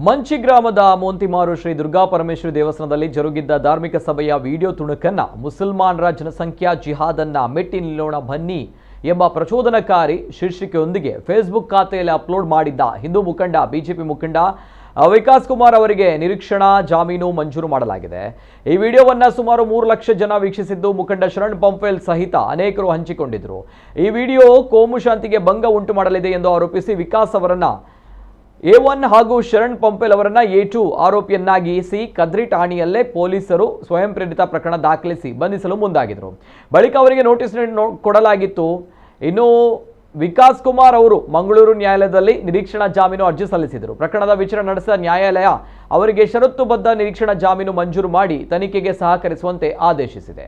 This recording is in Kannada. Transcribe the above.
ಮಂಚಿ ಗ್ರಾಮದ ಮೋಂತಿಮಾರು ಶ್ರೀ ದುರ್ಗಾ ಪರಮೇಶ್ವರಿ ದೇವಸ್ಥಾನದಲ್ಲಿ ಜರುಗಿದ್ದ ಧಾರ್ಮಿಕ ಸಭೆಯ ವಿಡಿಯೋ ತುಣುಕನ್ನ ಮುಸಲ್ಮಾನರ ಜನಸಂಖ್ಯಾ ಜಿಹಾದನ್ನ ಮೆಟ್ಟಿ ನಿಲ್ಲೋಣ ಬನ್ನಿ ಎಂಬ ಪ್ರಚೋದನಕಾರಿ ಶೀರ್ಷಿಕೆಯೊಂದಿಗೆ ಫೇಸ್ಬುಕ್ ಖಾತೆಯಲ್ಲಿ ಅಪ್ಲೋಡ್ ಮಾಡಿದ್ದ ಹಿಂದೂ ಮುಖಂಡ ಬಿಜೆಪಿ ಮುಖಂಡ ವಿಕಾಸ್ ಕುಮಾರ್ ಅವರಿಗೆ ನಿರೀಕ್ಷಣಾ ಜಾಮೀನು ಮಂಜೂರು ಮಾಡಲಾಗಿದೆ। ಈ ವಿಡಿಯೋವನ್ನು ಸುಮಾರು 3 ಲಕ್ಷ ಜನ ವೀಕ್ಷಿಸಿದ್ದು ಮುಖಂಡ ಶರಣ್ ಪಂಪೇಲ್ ಸಹಿತ ಅನೇಕರು ಹಂಚಿಕೊಂಡಿದ್ದರು। ಈ ವಿಡಿಯೋ ಕೋಮು ಶಾಂತಿಗೆ ಭಂಗ ಉಂಟು ಮಾಡಲಿದೆ ಎಂದು ಆರೋಪಿಸಿ ವಿಕಾಸ್ ಅವರನ್ನ A1 ಹಾಗೂ ಶರಣ್ ಪಂಪೇಲ್ ಅವರನ್ನ A2 ಆರೋಪಿಯನ್ನಾಗಿಸಿ ಕದ್ರಿ ಠಾಣೆಯಲ್ಲೇ ಪೊಲೀಸರು ಸ್ವಯಂ ಪ್ರೇರಿತ ಪ್ರಕರಣ ದಾಖಲಿಸಿ ಬಂಧಿಸಲು ಮುಂದಾಗಿದ್ದರು। ಬಳಿಕ ಅವರಿಗೆ ನೋಟಿಸ್ ಕೊಡಲಾಗಿತ್ತು। ಇನ್ನು ವಿಕಾಸ್ ಕುಮಾರ್ ಅವರು ಮಂಗಳೂರು ನ್ಯಾಯಾಲಯದಲ್ಲಿ ನಿರೀಕ್ಷಣಾ ಜಾಮೀನು ಅರ್ಜಿ ಸಲ್ಲಿಸಿದರು। ಪ್ರಕರಣದ ವಿಚಾರಣೆ ನಡೆಸಿದ ನ್ಯಾಯಾಲಯ ಅವರಿಗೆ ಷರತ್ತುಬದ್ಧ ನಿರೀಕ್ಷಣಾ ಜಾಮೀನು ಮಂಜೂರು ಮಾಡಿ ತನಿಖೆಗೆ ಸಹಕರಿಸುವಂತೆ ಆದೇಶಿಸಿದೆ।